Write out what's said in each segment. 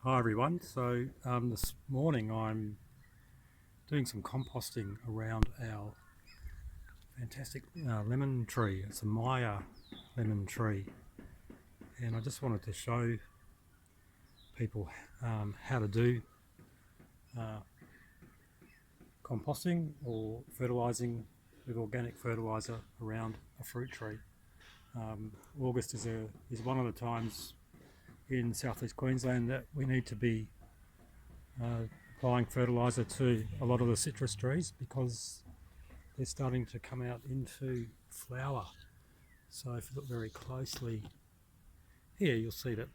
Hi everyone, so this morning I'm doing some composting around our fantastic lemon tree. It's a Meyer lemon tree, and I just wanted to show people how to do uh, composting or fertilizing with organic fertilizer around a fruit tree. August is one of the times in southeast Queensland that we need to be applying fertilizer to a lot of the citrus trees because they're starting to come out into flower. So if you look very closely here, you'll see that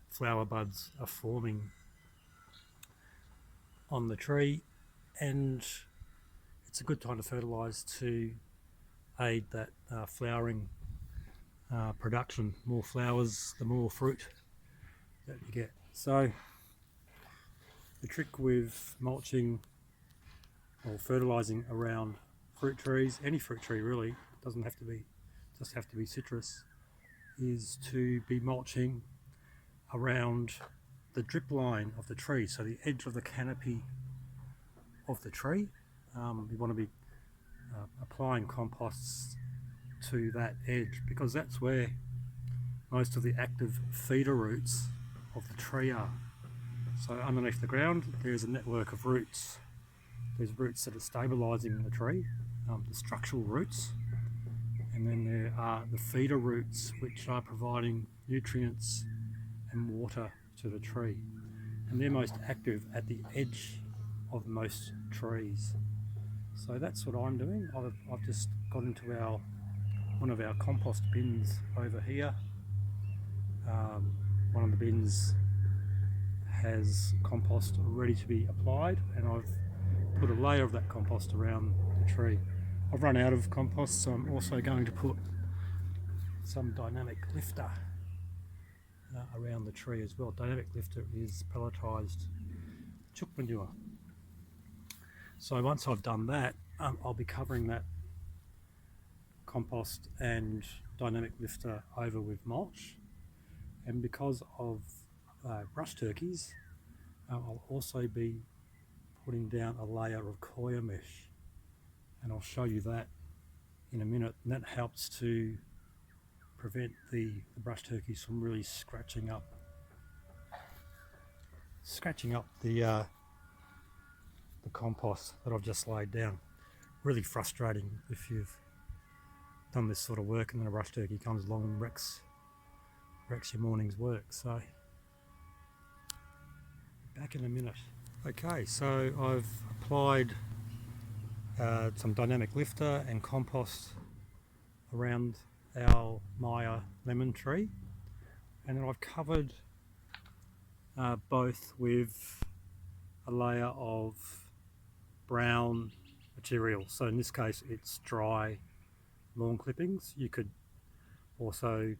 flower buds are forming on the tree, and it's a good time to fertilise to aid that flowering production. More flowers, the more fruit that you get. So the trick with mulching or fertilising around fruit trees, any fruit tree really, doesn't have to be just have to be citrus, is to be mulching around the drip line of the tree, so the edge of the canopy of the tree. You want to be applying composts to that edge because that's where most of the active feeder roots of the tree are. So underneath the ground there's a network of roots. There's roots that are stabilising the tree, the structural roots, and then there are the feeder roots which are providing nutrients and water to the tree, and they're most active at the edge of most trees. So that's what I'm doing. I've just got into one of our compost bins over here. One of the bins has compost ready to be applied, and I've put a layer of that compost around the tree. I've run out of compost, so I'm also going to put some dynamic lifter around the tree as well. Dynamic lifter is pelletized chook manure. So once I've done that, I'll be covering that compost and dynamic lifter over with mulch. And because of brush turkeys, I'll also be putting down a layer of coir mesh, and I'll show you that in a minute. And that helps to prevent the brush turkeys from really scratching up the compost that I've just laid down. Really frustrating if you've done this sort of work and then a brush turkey comes along and wrecks your morning's work. So back in a minute. Okay, so I've applied some dynamic lifter and compost around our Meyer lemon tree, and then I've covered both with a layer of brown material. So in this case it's dry lawn clippings. You could also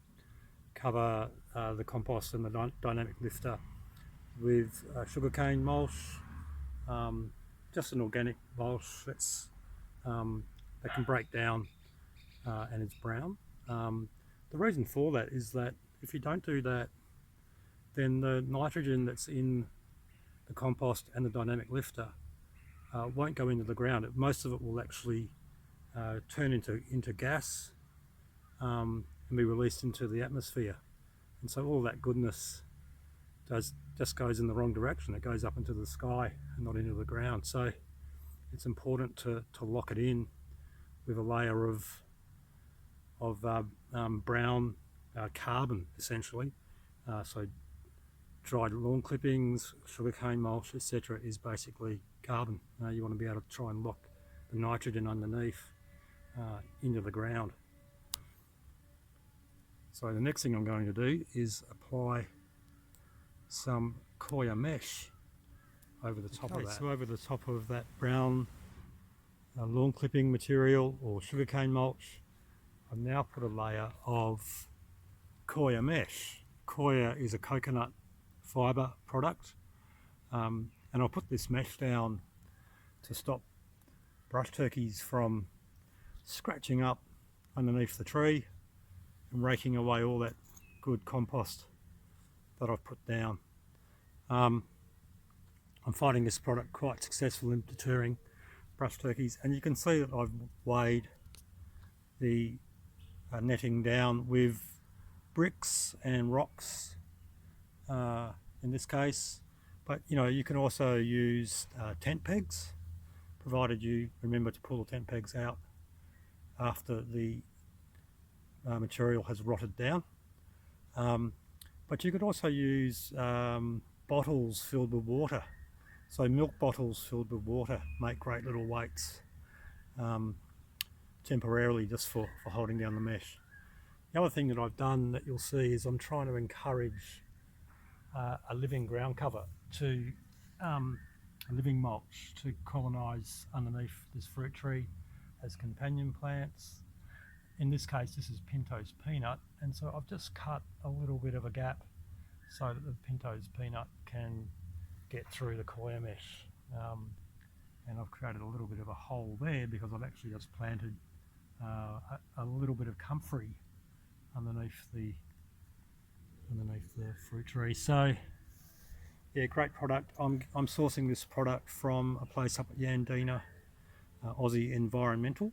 cover the compost and the dynamic lifter with sugarcane mulch, just an organic mulch that can break down and it's brown. The reason for that is that if you don't do that, then the nitrogen that's in the compost and the dynamic lifter won't go into the ground. Most of it will actually turn into gas and be released into the atmosphere, and so all that goodness just goes in the wrong direction. It goes up into the sky and not into the ground. So it's important to lock it in with a layer of brown carbon, essentially. So dried lawn clippings, sugarcane mulch, etc. is basically carbon. You want to be able to try and lock the nitrogen underneath into the ground. So the next thing I'm going to do is apply some coir mesh over the top of that. So over the top of that brown lawn clipping material or sugarcane mulch, I've now put a layer of coir mesh. Coir is a coconut fibre product, and I'll put this mesh down to stop brush turkeys from scratching up underneath the tree and raking away all that good compost that I've put down. I'm finding this product quite successful in deterring brush turkeys, and you can see that I've weighed the netting down with bricks and rocks in this case, but you can also use tent pegs, provided you remember to pull the tent pegs out after the material has rotted down. But you could also use bottles filled with water. So milk bottles filled with water make great little weights temporarily, just for holding down the mesh. The other thing that I've done that you'll see is I'm trying to encourage a living ground cover to a living mulch to colonise underneath this fruit tree as companion plants. In this case, this is Pinto's peanut, and so I've just cut a little bit of a gap so that the Pinto's peanut can get through the coir mesh, and I've created a little bit of a hole there because I've actually just planted a little bit of comfrey underneath the fruit tree. So yeah, great product. I'm sourcing this product from a place up at Yandina, Aussie Environmental,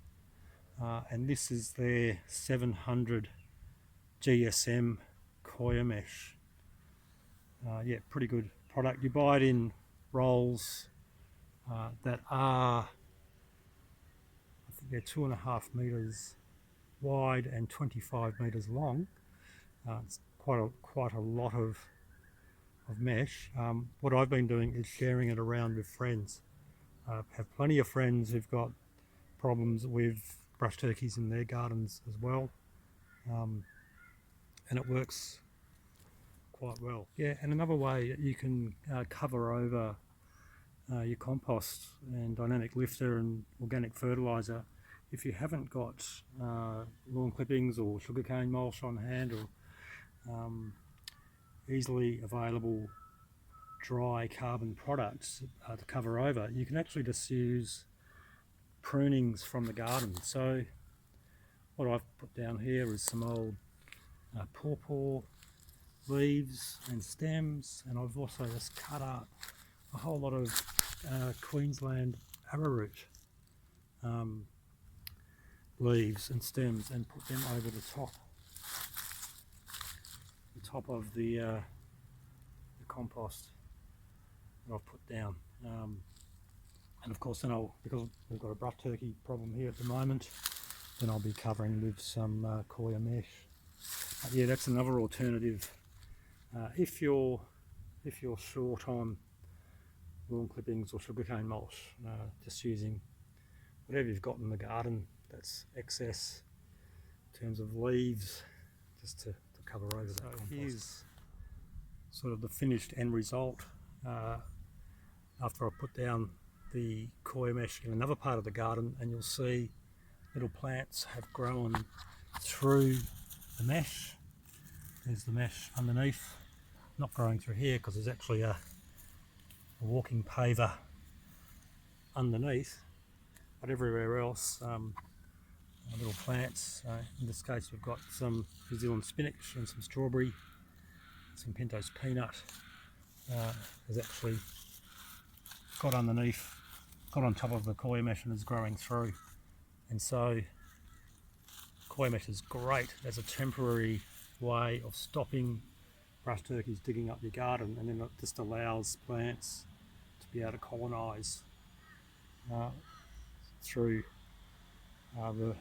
and this is their 700 GSM coir mesh. Yeah, pretty good product. You buy it in rolls that are, I think they're 2.5 meters wide and 25 meters long. It's quite a lot of mesh. What I've been doing is sharing it around with friends. I have plenty of friends who've got problems with brush turkeys in their gardens as well, and it works quite well. Yeah, and another way that you can cover over your compost and dynamic lifter and organic fertilizer, if you haven't got lawn clippings or sugarcane mulch on hand, or easily available dry carbon products to cover over, you can actually just use prunings from the garden. So what I've put down here is some old pawpaw leaves and stems, and I've also just cut up a whole lot of Queensland arrowroot leaves and stems and put them over the top of the compost that I've put down. And of course then because we've got a brush turkey problem here at the moment, then I'll be covering with some coir mesh. Yeah, that's another alternative. If you're short on lawn clippings or sugarcane mulch, just using whatever you've got in the garden that's excess in terms of leaves, just to cover over that compost. Here's sort of the finished end result after I put down the coir mesh in another part of the garden, and you'll see little plants have grown through the mesh. There's the mesh underneath, not growing through here because there's actually a walking paver underneath, but everywhere else little plants. In this case we've got some New Zealand spinach and some strawberry, some Pinto's peanut has actually got underneath, got on top of the coir mesh and is growing through. And so coir mesh is great as a temporary way of stopping brush turkeys digging up your garden, and then it just allows plants to be able to colonise through the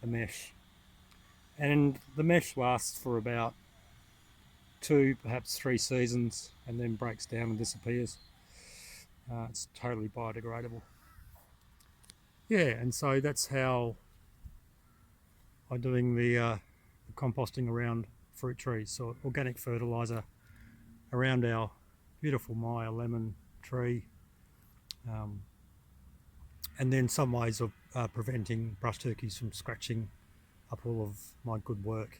mesh. And the mesh lasts for about 2, perhaps 3 seasons, and then breaks down and disappears. It's totally biodegradable. Yeah, and so that's how I'm doing the composting around fruit trees. So organic fertiliser around our beautiful Meyer Lemon tree, and then some ways of preventing brush turkeys from scratching up all of my good work.